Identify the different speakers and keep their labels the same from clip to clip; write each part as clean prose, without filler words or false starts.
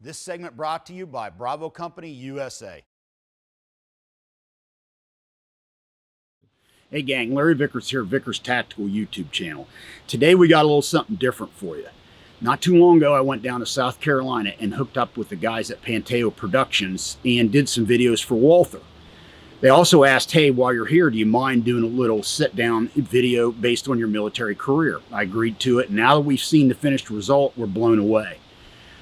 Speaker 1: This segment brought to you by Bravo Company USA. Hey gang, Larry Vickers here, Vickers Tactical YouTube channel. Today we got a little something different for you. Not too long ago I went down to South Carolina and hooked up with the guys at Panteo Productions and did some videos for Walther. They also asked, hey, while you're here, do you mind doing a little sit-down video based on your military career? I agreed to it, and now that we've seen the finished result, we're blown away.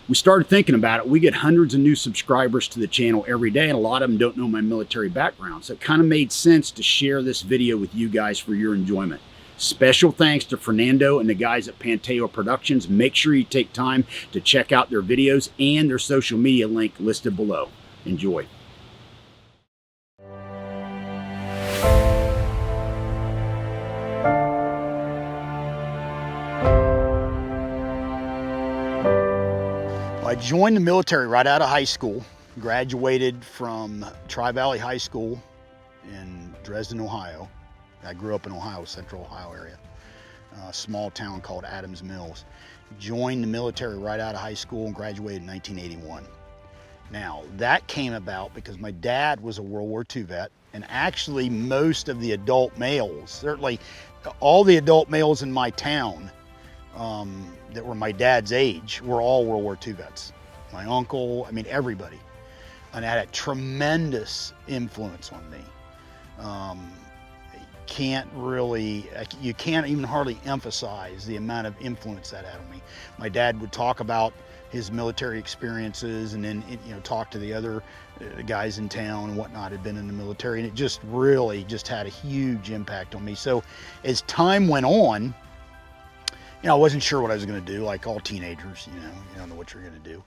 Speaker 1: We started thinking about it. We get hundreds of new subscribers to the channel every day, and a lot of them don't know my military background, so it kind of made sense to share this video with you guys for your enjoyment. Special thanks to Fernando and the guys at Panteo Productions. Make sure you take time to check out their videos and their social media link listed below. Enjoy. I joined the military right out of high school, graduated from Tri-Valley High School in Dresden, Ohio. I grew up in Ohio, Central Ohio area, a small town called Adams Mills. Joined the military right out of high school and graduated in 1981. Now, that came about because my dad was a World War II vet, and actually most of the adult males, certainly all the adult males in my town, that were my dad's age were all World War II vets. My uncle, I mean, everybody. And that had a tremendous influence on me. You can't even hardly emphasize the amount of influence that had on me. My dad would talk about his military experiences and then, talk to the other guys in town and whatnot had been in the military. And it just really just had a huge impact on me. So as time went on, I wasn't sure what I was going to do, like all teenagers, you don't know what you're going to do.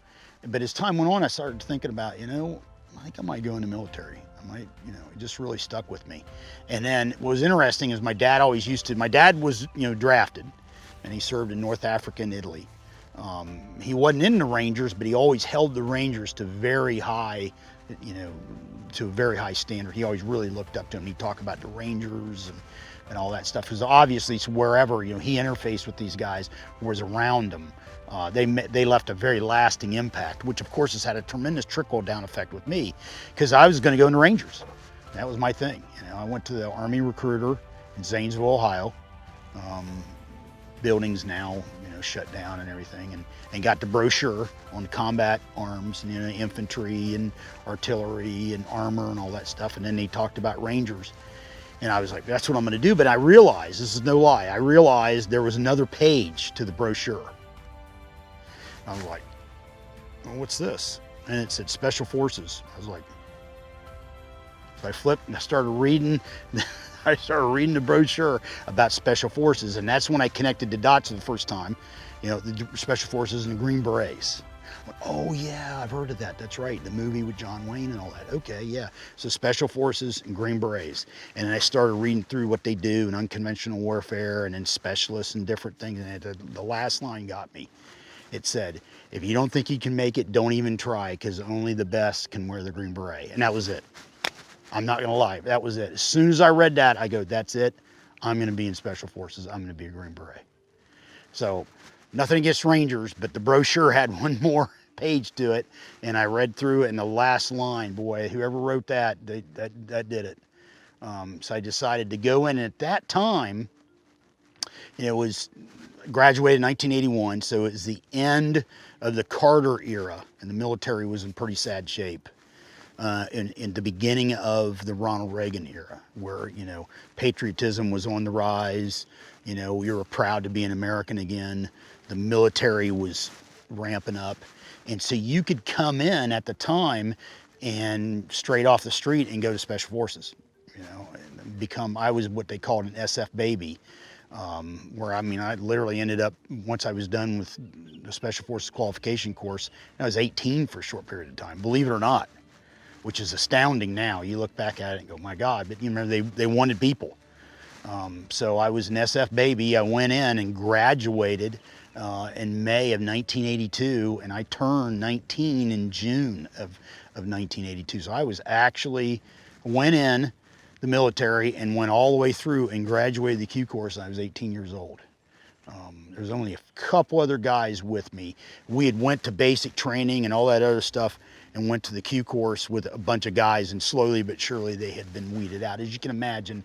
Speaker 1: But as time went on, I started thinking about, I think I might go in the military. I might, it just really stuck with me. And then what was interesting is my dad was, drafted, and he served in North Africa and Italy. He wasn't in the Rangers, but he always held the Rangers to very high, to a very high standard. He always really looked up to him. He'd talk about the Rangers and all that stuff, because obviously it's wherever he interfaced with these guys, was around him. They left a very lasting impact, which of course has had a tremendous trickle down effect with me, because I was going to go in the Rangers. That was my thing. I went to the Army recruiter in Zanesville, Ohio. Buildings now shut down and everything, and got the brochure on combat arms and infantry and artillery and armor and all that stuff. And then they talked about Rangers. And I was like, that's what I'm going to do. But I realized, this is no lie, I realized there was another page to the brochure. I was like, well, what's this? And it said Special Forces. I was like, so I flipped and I started reading. I started reading the brochure about Special Forces. And that's when I connected the dots for the first time. The Special Forces and the Green Berets. Oh yeah, I've heard of that. That's right, the movie with John Wayne and all that. Okay, yeah. So Special Forces and Green Berets. And then I started reading through what they do in unconventional warfare and then specialists and different things. And the last line got me. It said, if you don't think you can make it, don't even try, because only the best can wear the Green Beret. And that was it. I'm not gonna lie, that was it. As soon as I read that, I go, that's it. I'm gonna be in Special Forces. I'm gonna be a Green Beret. So nothing against Rangers, but the brochure had one more page to it, and I read through it, and the last line, boy, whoever wrote that did it. So I decided to go in, and at that time, it was graduated in 1981, so it was the end of the Carter era, and the military was in pretty sad shape. In the beginning of the Ronald Reagan era, where, patriotism was on the rise, we were proud to be an American again. The military was ramping up. And so you could come in at the time and straight off the street and go to Special Forces, and I was what they called an SF baby, where, I literally ended up, once I was done with the Special Forces qualification course, I was 18 for a short period of time, believe it or not, which is astounding now. You look back at it and go, my God, but remember, they wanted people. So I was an SF baby. I went in and graduated in May of 1982, and I turned 19 in June of 1982. So I went in the military and went all the way through and graduated the Q course, and I was 18 years old. There's only a couple other guys with me. We had went to basic training and all that other stuff and went to the Q course with a bunch of guys, and slowly but surely they had been weeded out. As you can imagine,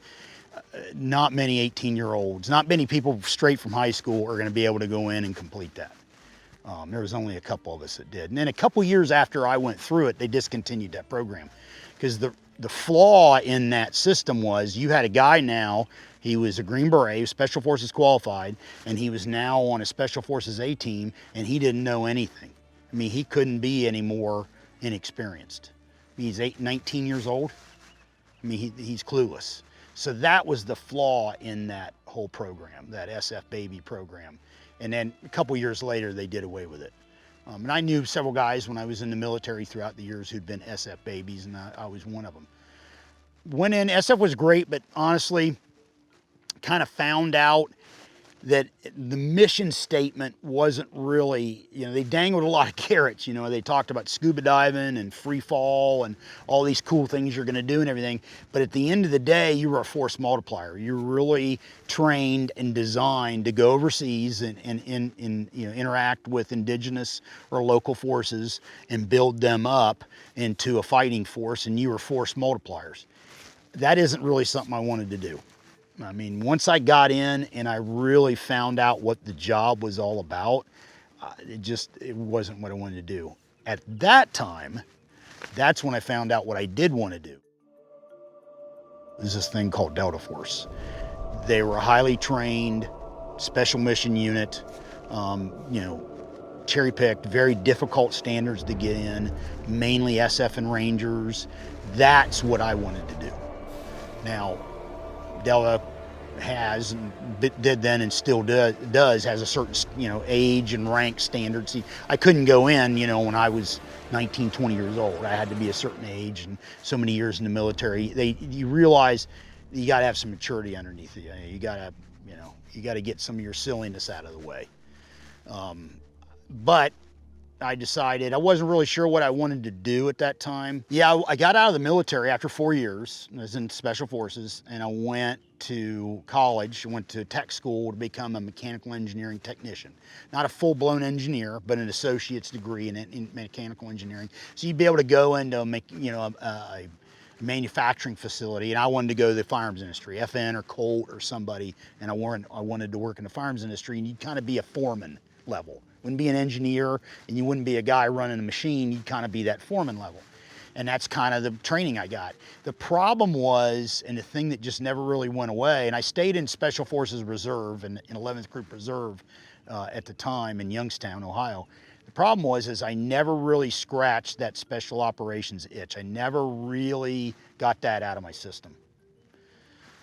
Speaker 1: not many 18-year-olds, not many people straight from high school are going to be able to go in and complete that. There was only a couple of us that did. And then a couple years after I went through it, they discontinued that program because the flaw in that system was you had a guy now, he was a Green Beret, Special Forces qualified, and he was now on a Special Forces A team, and he didn't know anything. I mean, he couldn't be any more inexperienced. I mean, he's 19 years old. I mean, he's clueless. So that was the flaw in that whole program, that SF Baby program. And then a couple years later, they did away with it. And I knew several guys when I was in the military throughout the years who'd been SF babies, and I was one of them. Went in, SF was great, but honestly, kind of found out that the mission statement wasn't really, they dangled a lot of carrots. They talked about scuba diving and free fall and all these cool things you're going to do and everything. But at the end of the day, you were a force multiplier. You're really trained and designed to go overseas and interact with indigenous or local forces and build them up into a fighting force, and you were force multipliers. That isn't really something I wanted to do. I mean, once I got in and I really found out what the job was all about, it wasn't what I wanted to do. At that time, that's when I found out what I did want to do. There's this thing called Delta Force. They were a highly trained special mission unit, cherry-picked, very difficult standards to get in, mainly SF and Rangers. That's what I wanted to do. Now, Delta has, and did then and still does, has a certain, age and rank standard. See, I couldn't go in, when I was 19, 20 years old. I had to be a certain age and so many years in the military. You realize you got to have some maturity underneath you. You got to get some of your silliness out of the way. But I decided I wasn't really sure what I wanted to do at that time. Yeah, I got out of the military after 4 years. I was in Special Forces, and I went to college. I went to tech school to become a mechanical engineering technician. Not a full-blown engineer, but an associate's degree in mechanical engineering. So you'd be able to go into a manufacturing facility, and I wanted to go to the firearms industry, FN or Colt or somebody, and I wanted to work in the firearms industry, and you'd kind of be a foreman level. Wouldn't be an engineer, and you wouldn't be a guy running a machine. You'd kind of be that foreman level. And that's kind of the training I got. The problem was, and the thing that just never really went away, and I stayed in Special Forces Reserve in 11th Group Reserve at the time in Youngstown, Ohio. The problem was I never really scratched that special operations itch. I never really got that out of my system.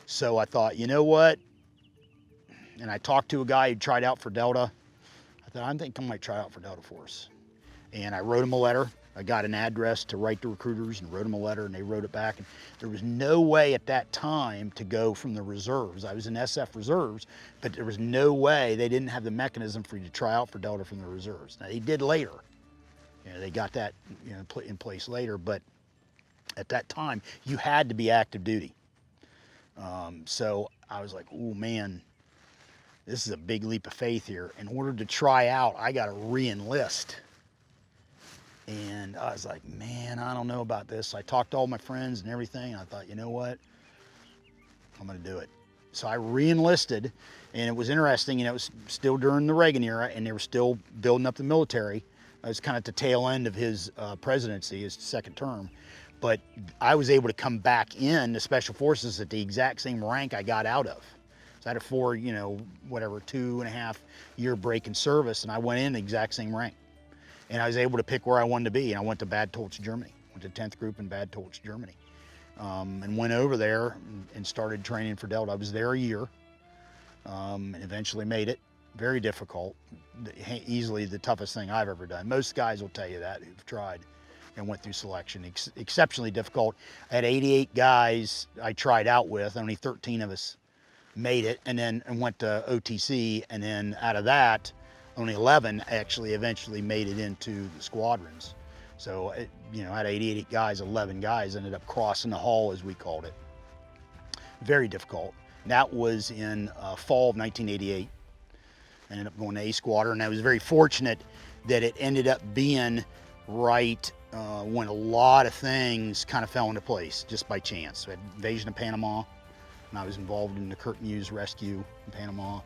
Speaker 1: So I thought, you know what? And I talked to a guy who tried out for Delta. I think I might try out for Delta Force. And I wrote him a letter. I got an address to write to recruiters and wrote them a letter, and they wrote it back. And there was no way at that time to go from the reserves. I was in SF reserves, but there was no way. They didn't have the mechanism for you to try out for Delta from the reserves. Now they did later. They got that in place later, but at that time you had to be active duty. So I was like, oh man, this is a big leap of faith here. In order to try out, I got to re-enlist. And I was like, man, I don't know about this. I talked to all my friends and everything, and I thought, you know what? I'm going to do it. So I re-enlisted, and it was interesting. It was still during the Reagan era, and they were still building up the military. I was kind of at the tail end of his presidency, his second term. But I was able to come back in to Special Forces at the exact same rank I got out of. So I had a 2.5 year break in service, and I went in the exact same rank. And I was able to pick where I wanted to be. And I went to Bad Tolz, Germany. Went to 10th Group in Bad Tolz, Germany. And went over there and started training for Delta. I was there a year and eventually made it. Very difficult. Easily the toughest thing I've ever done. Most guys will tell you that who've tried and went through selection. Exceptionally difficult. I had 88 guys I tried out with. Only 13 of us made it, and went to OTC. And then out of that, only 11 actually eventually made it into the squadrons. So, out of 88 guys, 11 guys ended up crossing the hall, as we called it. Very difficult. That was in fall of 1988. I ended up going to A Squadron, and I was very fortunate that it ended up being right when a lot of things kind of fell into place just by chance. We had invasion of Panama, and I was involved in the Kurt Muse rescue in Panama,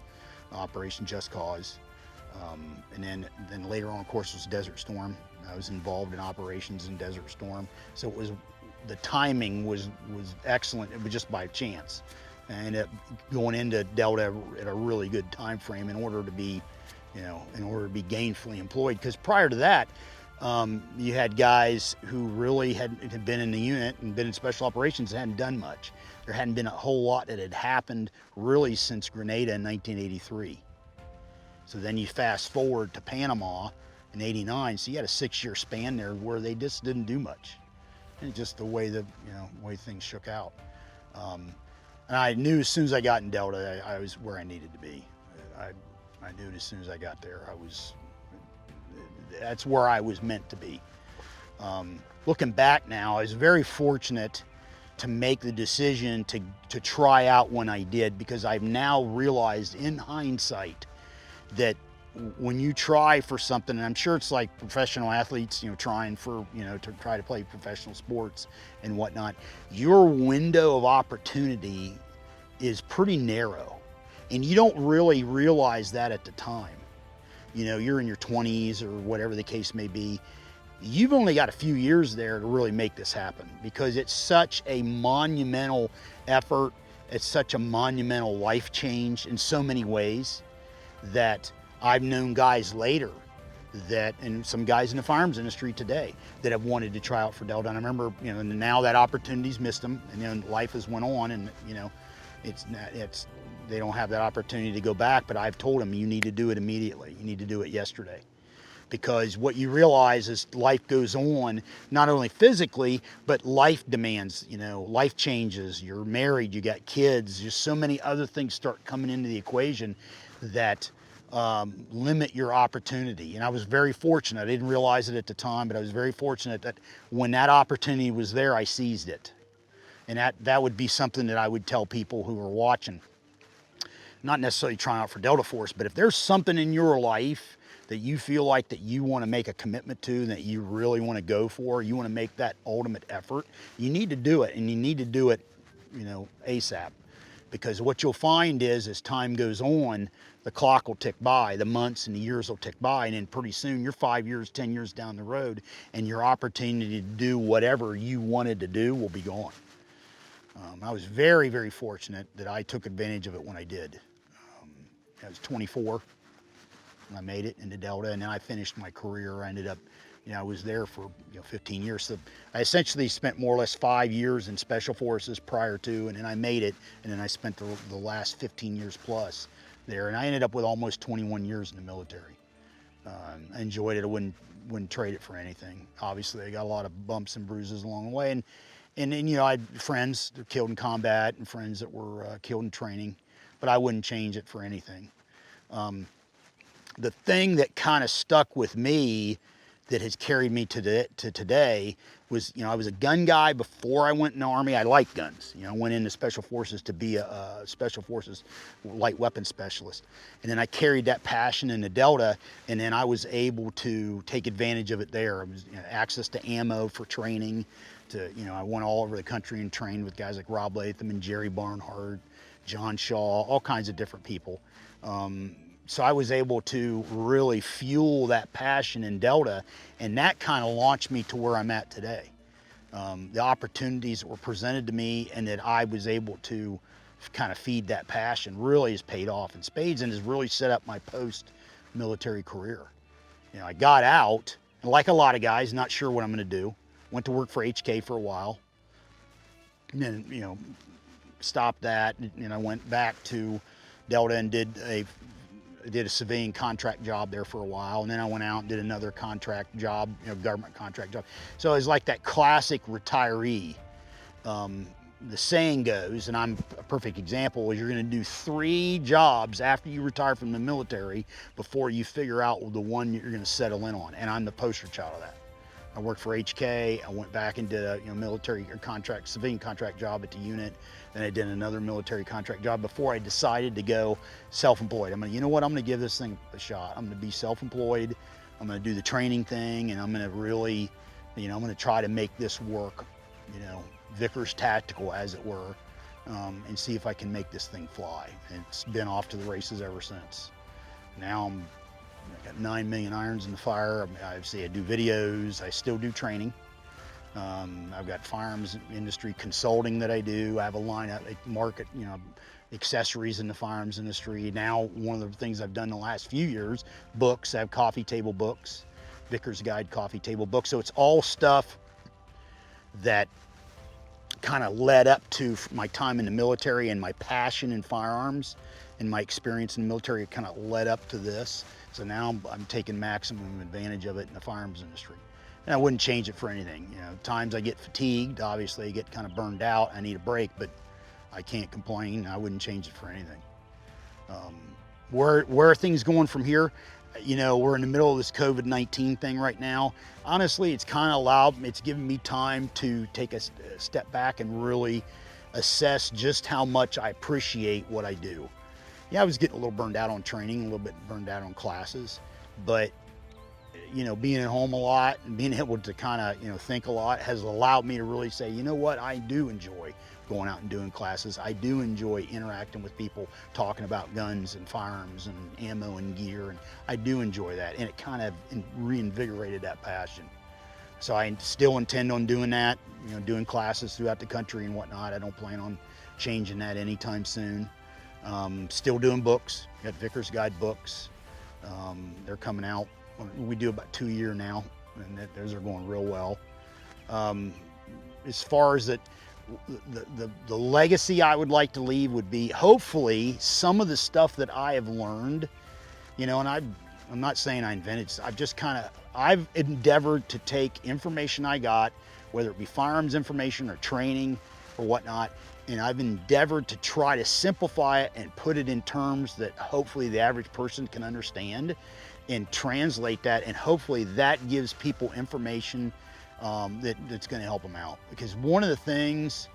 Speaker 1: Operation Just Cause. And then later on, of course, was Desert Storm. I was involved in operations in Desert Storm. So it was, the timing was excellent. It was just by chance. I ended up going into Delta at a really good time frame in order to be, in order to be gainfully employed. Because prior to that, you had guys who really had been in the unit and been in special operations and hadn't done much. There hadn't been a whole lot that had happened really since Grenada in 1983. So then you fast forward to Panama in '89, so you had a 6-year span there where they just didn't do much. And just the way way things shook out. And I knew as soon as I got in Delta, I was where I needed to be. I knew as soon as I got there, that's where I was meant to be. Looking back now, I was very fortunate to make the decision to try out when I did, because I've now realized in hindsight that when you try for something, and I'm sure it's like professional athletes, trying for, to try to play professional sports and whatnot, your window of opportunity is pretty narrow. And you don't really realize that at the time. You're in your 20s or whatever the case may be. You've only got a few years there to really make this happen, because it's such a monumental effort. It's such a monumental life change in so many ways that I've known guys later and some guys in the firearms industry today that have wanted to try out for Delta. And I remember, now that opportunity's missed them, and then life has went on, and they don't have that opportunity to go back. But I've told them, you need to do it immediately. You need to do it yesterday. Because what you realize is life goes on, not only physically, but life demands, life changes. You're married, you got kids, just so many other things start coming into the equation that limit your opportunity. And I was very fortunate. I didn't realize it at the time, but I was very fortunate that when that opportunity was there, I seized it. And that would be something that I would tell people who are watching. Not necessarily trying out for Delta Force, but if there's something in your life that you feel like that you want to make a commitment to, that you really want to go for, you want to make that ultimate effort, you need to do it, and you need to do it, ASAP. Because what you'll find is, as time goes on, the clock will tick by, the months and the years will tick by, and then pretty soon you're 5 years, 10 years down the road, and your opportunity to do whatever you wanted to do will be gone. I was very, very fortunate that I took advantage of it when I did. I was 24 when I made it into Delta, and then I finished my career. I ended up, I was there for 15 years. So I essentially spent more or less 5 years in Special Forces prior to, and then I made it, and then I spent the last 15 years plus there, and I ended up with almost 21 years in the military. I enjoyed it. I wouldn't trade it for anything. Obviously, I got a lot of bumps and bruises along the way, and then I had friends that were killed in combat and friends that were killed in training, but I wouldn't change it for anything. The thing that kind of stuck with me that has carried me to today was, I was a gun guy before I went in the Army. I liked guns. I went into Special Forces to be a Special Forces light weapons specialist. And then I carried that passion into Delta, and then I was able to take advantage of it there. It was access to ammo for training. I went all over the country and trained with guys like Rob Latham and Jerry Barnhart, John Shaw, all kinds of different people. So I was able to really fuel that passion in Delta, and that kind of launched me to where I'm at today. The opportunities that were presented to me and that I was able to kind of feed that passion really has paid off in spades, and has really set up my post-military career. I got out, and like a lot of guys, not sure what I'm gonna do. Went to work for HK for a while, and then, stopped that, and I went back to Delta and did a civilian contract job there for a while, and then I went out and did another contract job, government contract job. So it was like that classic retiree. The saying goes, and I'm a perfect example, is you're gonna do 3 jobs after you retire from the military before you figure out the one you're gonna settle in on, and I'm the poster child of that. I worked for HK. I went back into military contract, civilian contract job at the unit. Then I did another military contract job before I decided to go self-employed. I'm gonna, you know what? I'm gonna give this thing a shot. I'm gonna be self-employed. I'm gonna do the training thing, and I'm gonna really, I'm gonna try to make this work, Vickers tactical, as it were, and see if I can make this thing fly. And it's been off to the races ever since. Now I got 9 million irons in the fire. Obviously I do videos, I still do training. I've got firearms industry consulting that I do. I have a line of market, accessories in the firearms industry. Now, one of the things I've done the last few years, books. I have coffee table books, Vickers Guide coffee table books. So it's all stuff that kind of led up to my time in the military and my passion in firearms and my experience in the military kind of led up to this. So now I'm taking maximum advantage of it in the firearms industry. And I wouldn't change it for anything. Times I get fatigued, obviously I get kind of burned out, I need a break, but I can't complain. I wouldn't change it for anything. Where are things going from here? We're in the middle of this COVID-19 thing right now. Honestly, it's kind of it's given me time to take a step back and really assess just how much I appreciate what I do. Yeah, I was getting a little burned out on training, a little bit burned out on classes, but being at home a lot and being able to kind of, think a lot has allowed me to really say, you know what, I do enjoy going out and doing classes. I do enjoy interacting with people, talking about guns and firearms and ammo and gear, and I do enjoy that, and it kind of reinvigorated that passion. So I still intend on doing that, doing classes throughout the country and whatnot. I don't plan on changing that anytime soon. Still doing books, got Vickers Guide books. They're coming out. We do about 2 a year now, and those are going real well. As far as the legacy I would like to leave would be hopefully some of the stuff that I have learned, and I'm not saying I invented, I've endeavored to take information I got, whether it be firearms information or training or whatnot, and I've endeavored to try to simplify it and put it in terms that hopefully the average person can understand and translate that, and hopefully that gives people information that's going to help them out. Because one of the things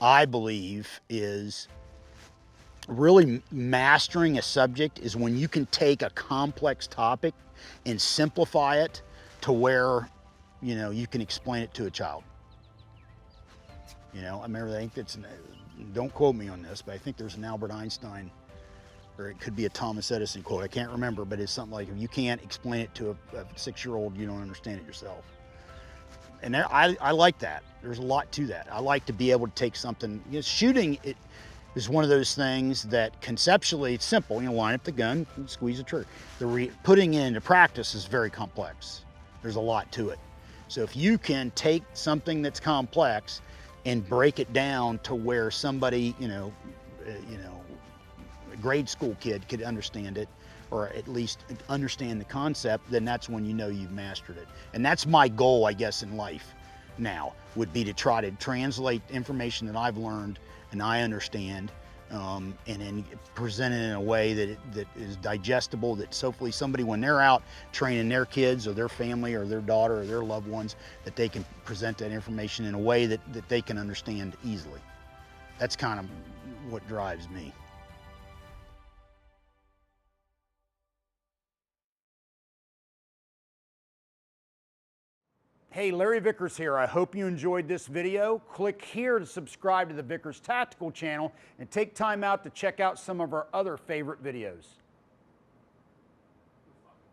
Speaker 1: I believe is really mastering a subject is when you can take a complex topic and simplify it to where you can explain it to a child. I remember, I think don't quote me on this, but I think there's an Albert Einstein, or it could be a Thomas Edison quote, I can't remember, but it's something like, if you can't explain it to a 6-year-old, you don't understand it yourself. And I like that. There's a lot to that. I like to be able to take something, shooting it is one of those things that conceptually it's simple, line up the gun and squeeze the trigger. Putting it into practice is very complex. There's a lot to it. So if you can take something that's complex and break it down to where somebody, a grade school kid could understand it, or at least understand the concept, then that's when you've mastered it. And that's my goal, I guess, in life now, would be to try to translate information that I've learned and I understand, and then present it in a way that is digestible, that hopefully somebody, when they're out training their kids or their family or their daughter or their loved ones, that they can present that information in a way that they can understand easily. That's kind of what drives me. Hey, Larry Vickers here. I hope you enjoyed this video. Click here to subscribe to the Vickers Tactical channel and take time out to check out some of our other favorite videos.